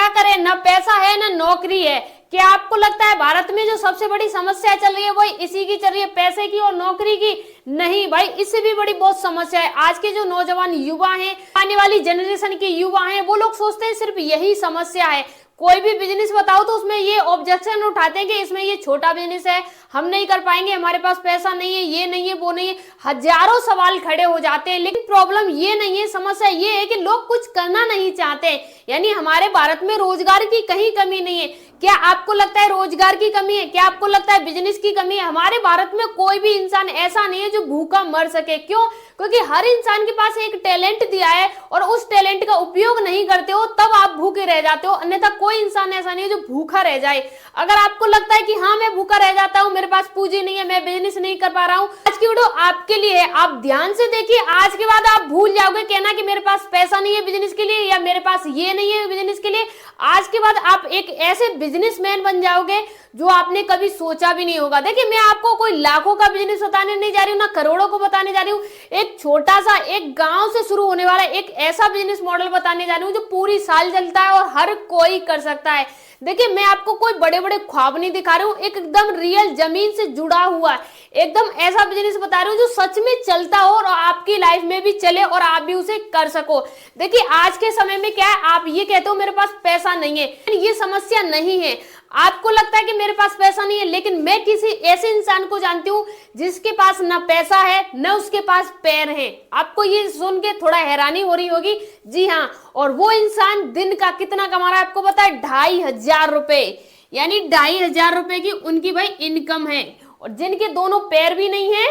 करे, ना पैसा है ना नौकरी है। क्या आपको लगता है भारत में जो सबसे बड़ी समस्या चल रही है वही इसी की चल रही है, पैसे की और नौकरी की? नहीं भाई, इससे भी बड़ी बहुत समस्या है। आज के जो नौजवान युवा हैं, आने वाली जनरेशन के युवा हैं, वो लोग सोचते हैं सिर्फ यही समस्या है। कोई भी बिजनेस बताओ तो उसमें ये ऑब्जेक्शन उठाते हैं कि इसमें ये छोटा बिजनेस है, हम नहीं कर पाएंगे, हमारे पास पैसा नहीं है, ये नहीं है, वो नहीं है, हजारों सवाल खड़े हो जाते हैं। लेकिन प्रॉब्लम ये नहीं है, समस्या ये है कि लोग कुछ करना नहीं चाहते। यानी हमारे भारत में रोजगार की कहीं कमी नहीं है। क्या आपको लगता है रोजगार की कमी है? क्या आपको लगता है बिजनेस की कमी है? हमारे भारत में कोई भी इंसान ऐसा नहीं है जो भूखा मर सके। क्यों? क्योंकि हर इंसान के पास एक टैलेंट दिया है और उस टैलेंट का उपयोग नहीं करते हो तब आप भूखे रह जाते हो, अन्यथा कोई इंसान ऐसा नहीं है जो भूखा रह जाए। अगर आपको लगता है कि हाँ मैं भूखा रह जाता हूँ, मेरे पास पूंजी नहीं है, मैं बिजनेस नहीं कर पा रहा हूँ, आज की वीडियो आपके लिए है। आप ध्यान से देखिए, आज के बाद आप भूल जाओगे कहना कि मेरे पास पैसा नहीं है बिजनेस के लिए या मेरे पास ये नहीं है बिजनेस के लिए। आज के बाद आप एक ऐसे बिजनेसमैन बन जाओगे जो आपने कभी सोचा भी नहीं होगा। देखिए, मैं आपको कोई लाखों का बिजनेस बताने नहीं जा रही हूँ, ना करोड़ों को बताने जा रही हूँ। एक छोटा सा, एक गांव से शुरू होने वाला एक ऐसा बिजनेस मॉडल बताने जा रही हूँ जो पूरी साल चलता है और हर कोई कर सकता है। देखिए, मैं आपको कोई बड़े बड़े ख्वाब नहीं दिखा रही हूँ, एकदम रियल जमीन से जुड़ा हुआ एकदम ऐसा बिजनेस बता रही हूँ जो सच में चलता हो और आपकी लाइफ में भी चले और आप भी उसे कर सको। देखिए, आज के समय में क्या है, आप ये कहते हो मेरे पास पैसा नहीं है, ये समस्या नहीं है। आपको लगता है कि मेरे पास पैसा नहीं है, लेकिन मैं किसी ऐसे इंसान को जानती हूँ जिसके पास ना पैसा है ना उसके पास पैर है। आपको ये सुन के थोड़ा हैरानी हो रही होगी, जी हाँ, और वो इंसान दिन का कितना कमा रहा है आपको पता है? 2500 रुपए, यानी 2500 रुपए की उनकी भाई इनकम है। और जिनके दोनों पैर भी नहीं है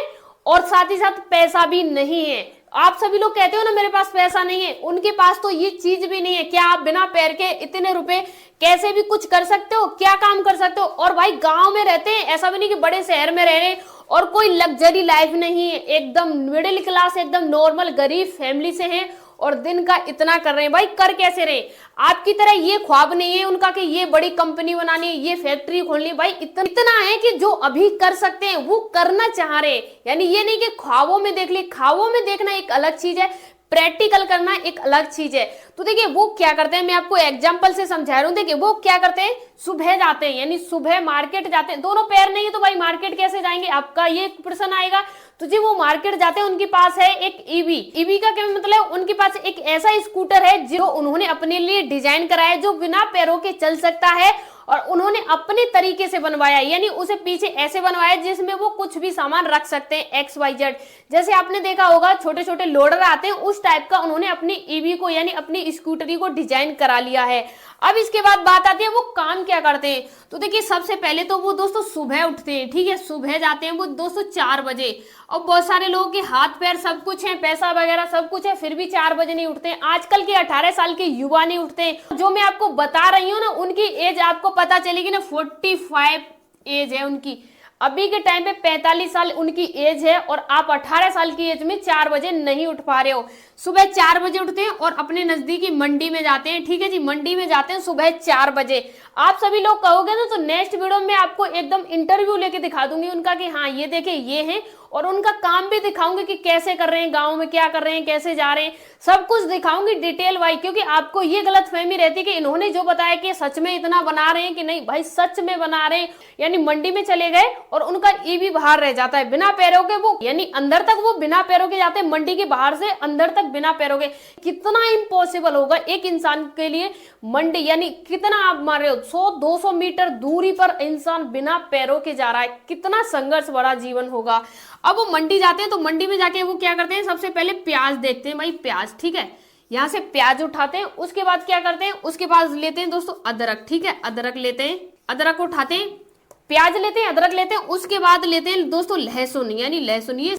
और साथ ही साथ पैसा भी नहीं है। आप सभी लोग कहते हो ना मेरे पास पैसा नहीं है, उनके पास तो ये चीज भी नहीं है। क्या आप बिना पैर के इतने रुपए कैसे भी कुछ कर सकते हो? क्या काम कर सकते हो? और भाई गांव में रहते हैं, ऐसा भी नहीं कि बड़े शहर में रह रहे हैं और कोई लग्जरी लाइफ नहीं है, एकदम मिडिल क्लास, एकदम नॉर्मल गरीब फैमिली से हैं और दिन का इतना कर रहे हैं। भाई कर कैसे रहे? आपकी तरह ये ख्वाब नहीं है उनका कि ये बड़ी कंपनी बनानी है, ये फैक्ट्री खोलनी है। भाई इतना है कि जो अभी कर सकते हैं वो करना चाह रहे हैं। यानी ये नहीं कि ख्वाबों में देख ले, ख्वाबों में देखना एक अलग चीज है, प्रैक्टिकल करना एक अलग चीज है। तो देखिए वो क्या करते हैं, मैं आपको एग्जांपल से समझा रहा हूं। देखिए वो क्या करते हैं, सुबह जाते हैं, यानी सुबह मार्केट जाते हैं। दोनों पैर नहीं है तो भाई मार्केट कैसे जाएंगे? आपका ये प्रश्न आएगा। तो जी वो मार्केट जाते हैं, उनके पास है एक ईवी। ईवी का क्या मतलब? उनके पास एक ऐसा स्कूटर है जो उन्होंने अपने लिए डिजाइन कराया है, जो बिना पैरों के चल सकता है और उन्होंने अपने तरीके से बनवाया, यानी उसे पीछे ऐसे बनवाया जिसमें वो कुछ भी सामान रख सकते हैं, XYZ। जैसे आपने देखा होगा छोटे छोटे लोडर आते हैं, उस टाइप का उन्होंने अपनी ईवी को यानी अपनी स्कूटरी को डिजाइन करा लिया है। अब इसके बाद बात आती है वो काम क्या करते हैं। तो देखिए सबसे पहले तो वो दोस्तों सुबह उठते हैं, ठीक है, सुबह जाते हैं वो दोस्तों 4 बजे। और बहुत सारे लोगों के हाथ पैर सब कुछ है, पैसा वगैरह सब कुछ है, फिर भी 4 बजे नहीं उठते हैं। आजकल के 18 साल के युवा नहीं उठते हैं। जो मैं आपको बता रही हूँ ना, उनकी एज आपको पता चलेगी ना, 45 एज है उनकी। अभी के टाइम पे 45 साल उनकी एज है और आप 18 साल की एज में 4 बजे नहीं उठ पा रहे हो। सुबह 4 बजे उठते हैं और अपने नजदीकी मंडी में जाते हैं, ठीक है जी, मंडी में जाते हैं सुबह 4 बजे। आप सभी लोग कहोगे ना, तो नेक्स्ट वीडियो में आपको एकदम इंटरव्यू लेके दिखा दूंगी उनका कि हाँ ये देखिए ये है, और उनका काम भी दिखाऊंगी कि कैसे कर रहे हैं, गांव में क्या कर रहे हैं, कैसे जा रहे हैं, सब कुछ दिखाऊंगी डिटेल वाइज। क्योंकि आपको ये गलतफहमी रहती है कि इन्होंने जो बताया कि सच में इतना बना रहे हैं कि नहीं। भाई सच में बना रहे हैं, यानी मंडी में चले गए और उनका ईवी बाहर रह जाता है बिना पैरों के, वो यानी अंदर तक वो बिना पैरों के जाते हैं, मंडी के बाहर से अंदर तक बिना पैरों के। कितना इम्पॉसिबल होगा एक इंसान के लिए मंडी, यानी कितना आप मान रहे हो 100-200 मीटर दूरी पर इंसान बिना पैरों के जा रहा है, कितना संघर्ष भरा जीवन होगा। अब वो मंडी जाते हैं तो मंडी में जाके वो क्या करते हैं, सबसे पहले प्याज देखते हैं, भाई प्याज, ठीक है, यहाँ से प्याज उठाते हैं। उसके बाद क्या करते हैं, उसके बाद लेते हैं दोस्तों अदरक, ठीक है, अदरक लेते हैं, अदरक उठाते हैं, प्याज लेते हैं, अदरक लेते हैं। उसके बाद लेते हैं दोस्तों लहसुन, यानी लहसुन, ये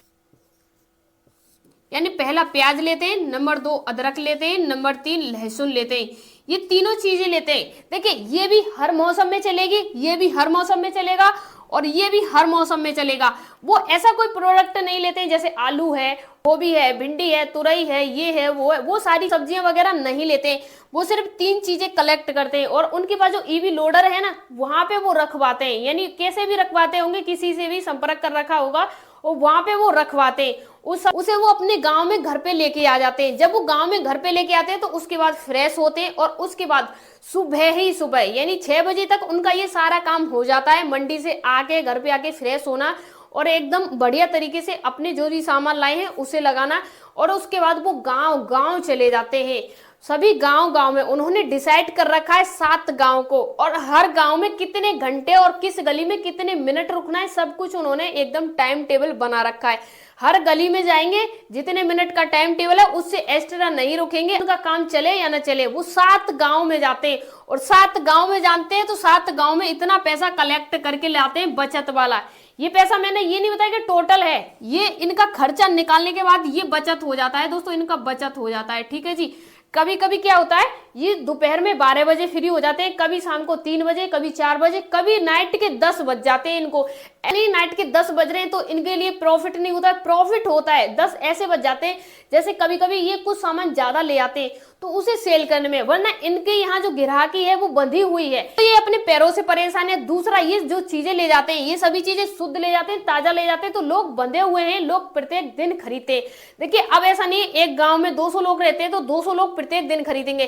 यानी पहला प्याज लेते हैं, नंबर 2 अदरक लेते हैं, नंबर 3 लहसुन लेते हैं। ये तीनों चीजें लेते हैं। देखिए ये भी हर मौसम में चलेगी, ये भी हर मौसम में चलेगा और ये भी हर मौसम में चलेगा। वो ऐसा कोई प्रोडक्ट नहीं लेते हैं जैसे आलू है, गोभी है, भिंडी है, तुरई है, ये है, वो सारी सब्जियां वगैरह नहीं लेते हैं। वो सिर्फ 3 चीजें कलेक्ट करते हैं और उनके पास जो ईवी लोडर है ना, वहां पे वो रखवाते हैं, यानी कैसे भी रखवाते होंगे, किसी से भी संपर्क कर रखा होगा और वहां पे वो रखवाते हैं। उसे वो अपने गांव में घर पे लेके आ जाते हैं। जब वो गांव में घर पे लेके आते हैं तो उसके बाद फ्रेश होते हैं और उसके बाद सुबह ही सुबह यानी 6 बजे तक उनका ये सारा काम हो जाता है। मंडी से आके घर पे आके फ्रेश होना और एकदम बढ़िया तरीके से अपने जो भी सामान लाए हैं उसे लगाना, और उसके बाद वो गांव गांव चले जाते हैं। सभी गांव गांव में उन्होंने डिसाइड कर रखा है 7 गांव को, और हर गांव में कितने घंटे और किस गली में कितने मिनट रुकना है, सब कुछ उन्होंने एकदम टाइम टेबल बना रखा है। हर गली में जाएंगे, जितने मिनट का टाइम टेबल है उससे एक्स्ट्रा नहीं रुकेंगे, उनका काम चले या ना चले। वो 7 गांव में जाते हैं और 7 गांव में जानते हैं तो 7 गांव में इतना पैसा कलेक्ट करके लाते हैं बचत वाला। ये पैसा मैंने ये नहीं बताया कि टोटल है, ये इनका खर्चा निकालने के बाद ये बचत हो जाता है दोस्तों, इनका बचत हो जाता है। ठीक है जी। कभी कभी क्या होता है, ये दोपहर में 12 बजे फ्री हो जाते हैं, कभी शाम को 3 बजे, कभी 4 बजे, कभी नाइट के 10 बज जाते हैं इनको। नाइट के 10 बज रहे हैं तो इनके लिए प्रॉफिट नहीं होता है, प्रॉफिट होता है 10 ऐसे बज जाते हैं। जैसे कभी कभी ये कुछ सामान ज्यादा ले आते हैं तो उसे सेल करने में, वरना इनके यहाँ जो ग्राहकी है वो बंधी हुई है, तो ये अपने पैरों से परेशान है। दूसरा, ये जो चीजें ले जाते हैं ये सभी चीजें शुद्ध ले जाते हैं, ताजा ले जाते हैं, तो लोग बंधे हुए हैं, लोग प्रत्येक दिन खरीदते हैं। देखिए अब ऐसा नहीं, एक गांव में 200 लोग रहते हैं तो 200 लोग प्रत्येक दिन खरीदेंगे।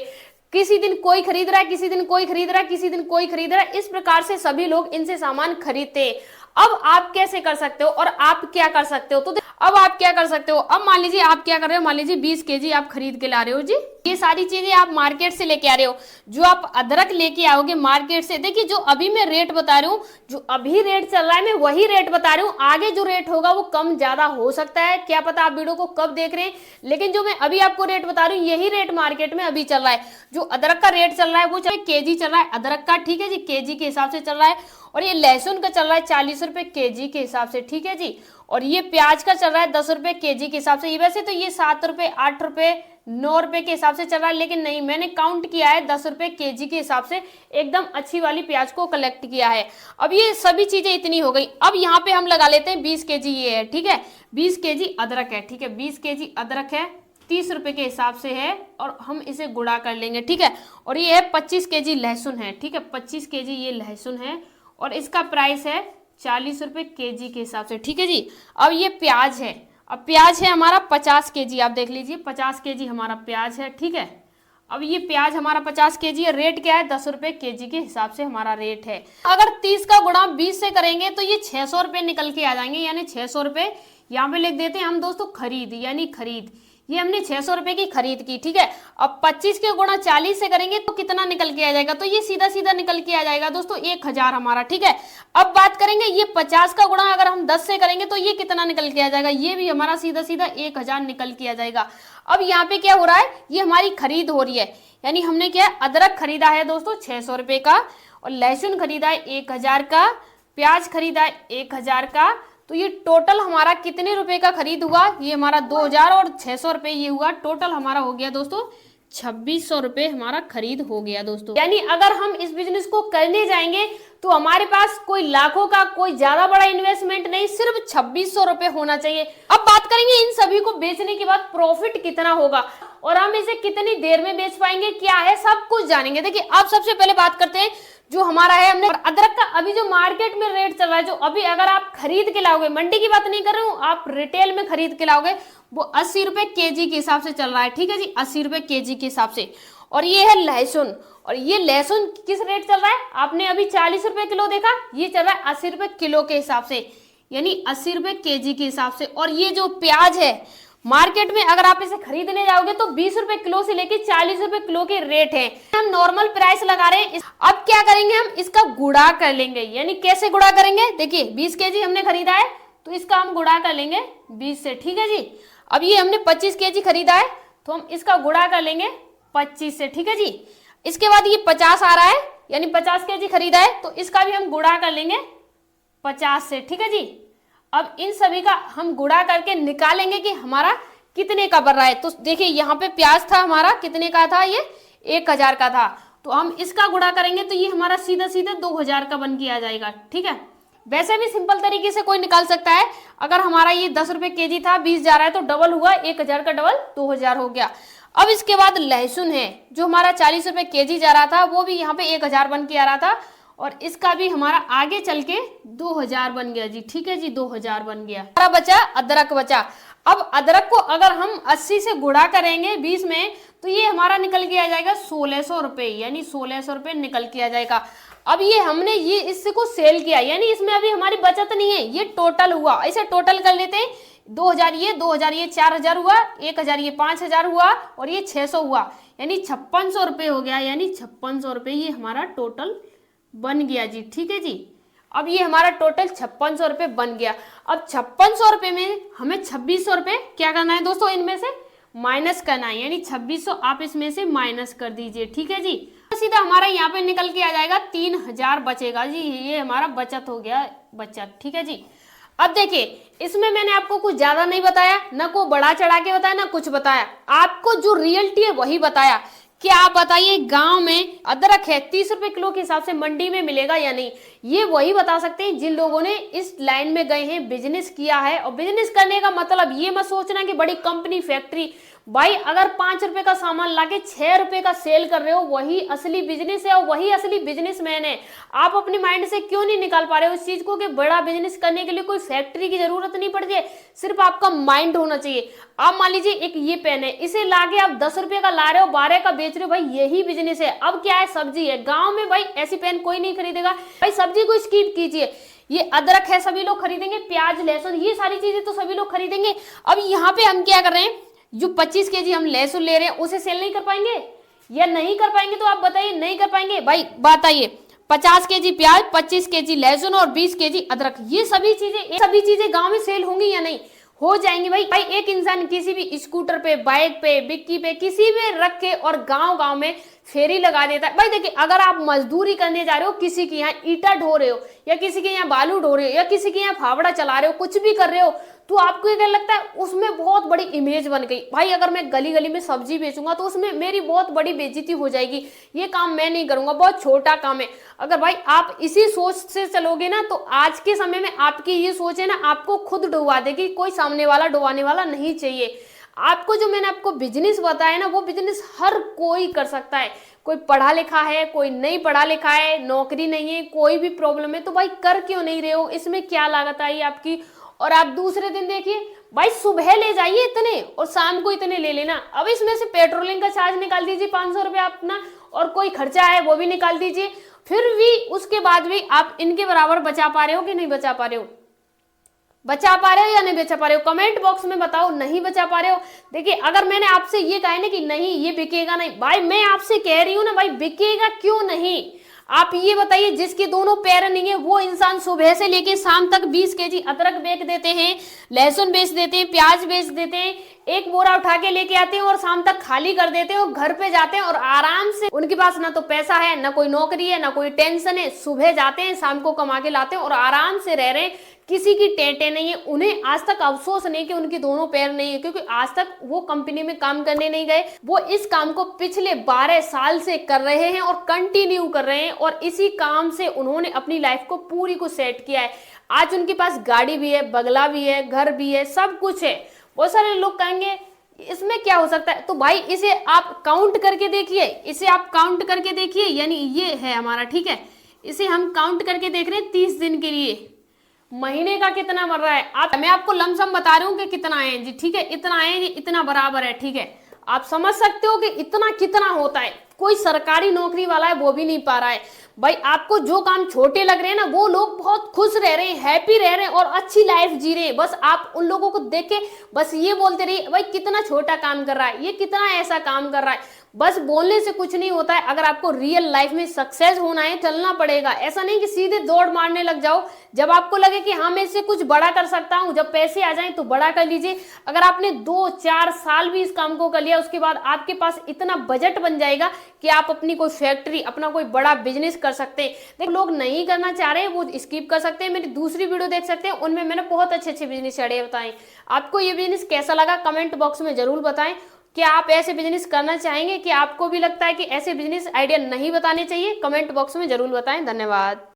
किसी दिन कोई खरीद रहा है, किसी दिन कोई खरीद रहा है, किसी दिन कोई खरीद रहा है, इस प्रकार से सभी लोग इनसे सामान खरीदते हैं। अब आप कैसे कर सकते हो और आप क्या कर सकते हो, तो अब आप क्या कर सकते हो। अब मान लीजिए आप क्या कर रहे हो, मान लीजिए 20 केजी आप खरीद के ला रहे हो जी, ये सारी चीजें आप मार्केट से लेके आ रहे हो। जो आप अदरक लेके आओगे मार्केट से, देखिए जो अभी मैं रेट बता रही हूँ, जो अभी रेट चल रहा है मैं वही रेट बता रही हूँ, आगे जो रेट होगा वो कम ज्यादा हो सकता है, क्या पता आप वीडियो को कब देख रहे हैं, लेकिन जो मैं अभी आपको रेट बता रही हूँ यही रेट मार्केट में अभी चल रहा है। जो अदरक का रेट चल रहा है वो केजी चल रहा है अदरक का, ठीक है जी, केजी के हिसाब से चल रहा है। और ये लहसुन का चल रहा है 40 रुपए केजी के हिसाब से, ठीक है जी। और ये प्याज का चल रहा है 10 रुपए केजी के हिसाब से। ये वैसे तो ये 7 रुपए 8 रुपए 9 रुपए के हिसाब से चल रहा है, लेकिन नहीं, मैंने काउंट किया है 10 रुपए केजी के हिसाब से, एकदम अच्छी वाली प्याज को कलेक्ट किया है। अब ये सभी चीजें इतनी हो गई। अब यहाँ पे हम लगा लेते हैं 20 केजी ये है, ठीक है, 20 केजी अदरक है, ठीक है, 20 केजी अदरक है 30 रुपए के हिसाब से है, और हम इसे गुणा कर लेंगे, ठीक है। और ये है 25 केजी लहसुन है, ठीक है, 25 केजी ये लहसुन है और इसका प्राइस है 40 रुपए केजी के हिसाब से, ठीक है जी। अब ये प्याज है, अब प्याज है हमारा 50 केजी, आप देख लीजिए 50 केजी हमारा प्याज है, ठीक है। अब ये प्याज हमारा 50 केजी है, रेट क्या है 10 रुपए केजी के हिसाब से हमारा रेट है। अगर 30 का गुणा 20 से करेंगे तो ये 600 रुपए निकल के आ जाएंगे, यानी 600 रुपए यहाँ पे लिख देते हैं हम दोस्तों खरीद, यानी खरीद, ये हमने 600 रुपए की खरीद की, ठीक है। अब 25 के गुणा 40 से करेंगे तो कितना निकल के आ जाएगा, तो ये सीधा सीधा निकल के आ जाएगा दोस्तों 1000 हमारा, ठीक है। अब बात करेंगे ये 50 का गुणा अगर हम 10 से करेंगे तो ये कितना निकल के आ जाएगा, ये भी हमारा सीधा सीधा 1000 निकल के आ जाएगा। अब यहाँ पे क्या हो रहा है, ये हमारी खरीद हो रही है, यानी हमने क्या अदरक खरीदा है दोस्तों 600 रुपए का, और लहसुन खरीदा है 1000 का, प्याज खरीदा है 1000 का, तो ये टोटल हमारा कितने रुपए का खरीद हुआ, ये हमारा 2000 और 600 रुपए ये हुआ, टोटल हमारा हो गया दोस्तों 2600 रुपए हमारा खरीद हो गया दोस्तों। यानी अगर हम इस बिजनेस को करने जाएंगे तो हमारे पास कोई लाखों का कोई ज्यादा बड़ा इन्वेस्टमेंट नहीं, सिर्फ 2600 रुपए होना चाहिए। अब बात करेंगे इन सभी को बेचने के बाद प्रॉफिट कितना होगा और हम इसे कितनी देर में बेच पाएंगे, क्या है सब कुछ जानेंगे। देखिए आप सबसे पहले बात करते हैं जो हमारा है, हमने अदरक का अभी जो मार्केट में रेट चल रहा है, जो अभी अगर आप खरीद के लाओगे, मंडी की बात नहीं कर रहा हूँ, आप रिटेल में खरीद के लाओगे, वो 80 रुपए केजी के हिसाब से चल रहा है, ठीक है जी, 80 रुपए केजी के हिसाब से। और ये है लहसुन, और ये लहसुन किस रेट चल रहा है, आपने अभी 40 रुपए किलो देखा, ये चल रहा है 80 रुपए किलो के हिसाब से, यानी 80 रुपए केजी के हिसाब से। और ये जो प्याज है मार्केट में अगर आप इसे खरीदने जाओगे तो 20 रुपए किलो से लेके 40 रुपए किलो के रेट है, हम नॉर्मल प्राइस लगा रहे हैं। अब क्या करेंगे, हम इसका गुणा कर लेंगे, यानी कैसे गुणा करेंगे, देखिए 20 केजी हमने खरीदा है तो इसका हम गुणा कर लेंगे 20 से, ठीक है जी। अब ये हमने 25 केजी खरीदा है तो हम इसका गुणा कर लेंगे 25 से, ठीक है जी। इसके बाद ये 50 आ रहा है, यानी 50 केजी खरीदा है तो इसका भी हम गुणा कर लेंगे 50 से, ठीक है जी। अब इन सभी का हम गुणा करके निकालेंगे कि हमारा कितने का बन रहा है। तो देखिए यहाँ पे प्याज था हमारा कितने का था, ये 1000 का था, तो हम इसका गुणा करेंगे तो ये हमारा सीधा सीधा 2000 का बन के आ जाएगा, ठीक है। वैसे भी सिंपल तरीके से कोई निकाल सकता है, अगर हमारा ये 10 रुपए केजी था 20 जा रहा है तो डबल हुआ, 1000 का डबल 2000 हो गया। अब इसके बाद लहसुन है जो हमारा 40 रुपए केजी जा रहा था, वो भी यहाँ पे 1000 बन के आ रहा था, और इसका भी हमारा आगे चल के 2000 बन गया जी, ठीक है जी, 2000 बन गया। हमारा बचा अदरक बचा। अब अदरक को अगर हम 80 से गुणा करेंगे 20 में, तो ये हमारा निकल के आ जाएगा 1600 रुपए, यानी 1600 रुपए निकल के आ जाएगा। अब ये हमने ये इससे को सेल किया, यानी इसमें अभी हमारी बचत नहीं है, ये टोटल हुआ। इसे टोटल कर लेते हैं, 2000 ये 4000 हुआ, 1000 ये 5000 हुआ और ये 600 हुआ, यानी 5600 रुपए हो गया। यानी 5600 रुपए ये हमारा टोटल बन गया जी। ठीक है जी, अब ये हमारा टोटल 5600 रुपए बन गया। अब 5600 रुपए में हमें 2600 रुपए क्या करना है दोस्तों, इनमें से माइनस करना है, यानी 2600 आप इसमें से माइनस कर दीजिए। ठीक है जी, सीधा हमारा यहाँ पे निकल के आ जाएगा 3000 बचेगा जी, ये हमारा बचत हो गया बचत। ठीक है जी, अब देखिए इसमें मैंने आपको कुछ ज्यादा नहीं बताया, ना को बढ़ा चढ़ा के बताया, ना कुछ बताया, आपको जो रियलिटी है वही बताया। क्या आप बताइए, गांव में अदरक है 30 रुपए किलो के हिसाब से मंडी में मिलेगा या नहीं, ये वही बता सकते हैं जिन लोगों ने इस लाइन में गए हैं, बिजनेस किया है। और बिजनेस करने का मतलब ये मत सोचना कि बड़ी कंपनी फैक्ट्री, भाई अगर 5 रुपए का सामान लाके 6 रुपए का सेल कर रहे हो, वही असली बिजनेस है और वही असली बिजनेसमैन है। आप अपने माइंड से क्यों नहीं निकाल पा रहे हो इस चीज को कि बड़ा बिजनेस करने के लिए कोई फैक्ट्री की जरूरत नहीं पड़ती है, सिर्फ आपका माइंड होना चाहिए। आप मान लीजिए एक ये पेन है, इसे लाके आप 10 रुपए का ला रहे हो, 12 का बेच रहे हो, भाई यही बिजनेस है। अब क्या है, सब्जी है, गाँव में भाई ऐसी पेन कोई नहीं खरीदेगा, भाई सब्जी को स्किप कीजिए, ये अदरक है सभी लोग खरीदेंगे, प्याज लहसुन ये सारी चीजें तो सभी लोग खरीदेंगे। अब यहाँ पे हम क्या कर रहे हैं, जो 25 केजी हम लहसुन ले रहे हैं उसे सेल नहीं कर पाएंगे या नहीं कर पाएंगे, तो आप बताइए नहीं कर पाएंगे। भाई बताइए, 50 केजी प्याज, 25 केजी लहसुन और 20 केजी अदरक, ये सभी चीजें गांव में सेल होंगी या नहीं, हो जाएंगी। भाई एक इंसान किसी भी स्कूटर पे, बाइक पे, बिक्की पे, किसी पे रख के और गांव में फेरी लगा देता है। भाई देखिए, अगर आप मजदूरी करने जा रहे हो, किसी के यहाँ ईटा ढो रहे हो या किसी के यहाँ बालू ढो रहे हो या किसी के यहाँ फावड़ा चला रहे हो, कुछ भी कर रहे हो, तो आपको क्या लगता है उसमें बहुत बड़ी इमेज बन गई। भाई अगर मैं गली गली में सब्जी बेचूंगा तो उसमें मेरी बहुत बड़ी बेइज्जती हो जाएगी, ये काम मैं नहीं करूंगा, बहुत छोटा काम है। अगर भाई आप इसी सोच से चलोगे ना, तो आज के समय में आपकी ये सोच है ना, आपको खुद डुबा देगी, कोई सामने वाला डुबाने वाला नहीं चाहिए। आपको जो मैंने आपको बिजनेस बताया ना, वो बिजनेस हर कोई कर सकता है, कोई पढ़ा लिखा है, कोई नहीं पढ़ा लिखा है, नौकरी नहीं है, कोई भी प्रॉब्लम है, तो भाई कर क्यों नहीं रहे हो, इसमें क्या लागत आई आपकी। और आप दूसरे दिन देखिए, भाई सुबह ले जाइए इतने और शाम को इतने ले लेना। अब इसमें से पेट्रोलिंग का चार्ज निकाल दीजिए 500 रुपये अपना, और कोई खर्चा है वो भी निकाल दीजिए, फिर भी उसके बाद भी आप इनके बराबर बचा पा रहे हो कि नहीं बचा पा रहे हो, बचा पा रहे हो या नहीं बचा पा रहे हो, कमेंट बॉक्स में बताओ। नहीं बचा पा रहे हो, देखिए अगर मैंने आपसे ये कहा है ना कि नहीं ये बिकेगा नहीं, भाई मैं आपसे कह रही हूं ना, भाई बिकेगा क्यों नहीं, आप ये बताइए। जिसके दोनों पैर नहीं है वो इंसान सुबह से लेके शाम तक 20 केजी अदरक बेच देते हैं, लहसुन बेच देते हैं, प्याज बेच देते हैं, एक बोरा उठा के लेके आते हैं और शाम तक खाली कर देते हैं और घर पे जाते हैं और आराम से, उनके पास ना तो पैसा है, ना कोई नौकरी है, ना कोई टेंशन है, सुबह जाते हैं शाम को कमा के लाते हैं और आराम से रह रहे हैं, किसी की टेंटे नहीं है। उन्हें आज तक अफसोस नहीं कि उनके दोनों पैर नहीं है, क्योंकि आज तक वो कंपनी में काम करने नहीं गए, वो इस काम को पिछले 12 साल से कर रहे हैं और कंटिन्यू कर रहे हैं, और इसी काम से उन्होंने अपनी लाइफ को पूरी को सेट किया है। आज उनके पास गाड़ी भी है, बंगला भी है, घर भी है, सब कुछ है। बहुत सारे लोग कहेंगे इसमें क्या हो सकता है, तो भाई इसे आप काउंट करके देखिए, इसे आप काउंट करके देखिए, यानी ये है हमारा, ठीक है, इसे हम काउंट करके देख रहे हैं 30 दिन के लिए, महीने का कितना मर रहा है। मैं आपको लमसम बता रही हूँ कि कितना है जी, ठीक है, इतना है जी, इतना बराबर है, ठीक है, आप समझ सकते हो कि इतना कितना होता है। कोई सरकारी नौकरी वाला है वो भी नहीं पा रहा है। भाई आपको जो काम छोटे लग रहे हैं ना, वो लोग बहुत खुश रह रहे हैं, हैप्पी रह रहे हैं और अच्छी लाइफ जी रहे हैं। बस आप उन लोगों को देख के बस ये बोलते रहिए, भाई कितना छोटा काम कर रहा है, ये कितना ऐसा काम कर रहा है। बस बोलने से कुछ नहीं होता है, अगर आपको रियल लाइफ में सक्सेस होना है चलना पड़ेगा। ऐसा नहीं कि सीधे दौड़ मारने लग जाओ, जब आपको लगे कि हाँ मैं इससे कुछ बड़ा कर सकता हूँ, जब पैसे आ जाएं तो बड़ा कर लीजिए। अगर आपने 2-4 साल भी इस काम को कर लिया, उसके बाद आपके पास इतना बजट बन जाएगा कि आप अपनी कोई फैक्ट्री, अपना कोई बड़ा बिजनेस कर सकते हैं। देखो लोग नहीं करना चाह रहे हैं वो स्किप कर सकते हैं, मेरी दूसरी वीडियो देख सकते हैं, उनमें मैंने बहुत अच्छे अच्छे बिजनेस आइडिया बताए। आपको ये बिजनेस कैसा लगा कमेंट बॉक्स में जरूर बताएं। क्या आप ऐसे बिजनेस करना चाहेंगे, कि आपको भी लगता है कि ऐसे बिजनेस आइडिया नहीं बताने चाहिए, कमेंट बॉक्स में जरूर बताएं। धन्यवाद।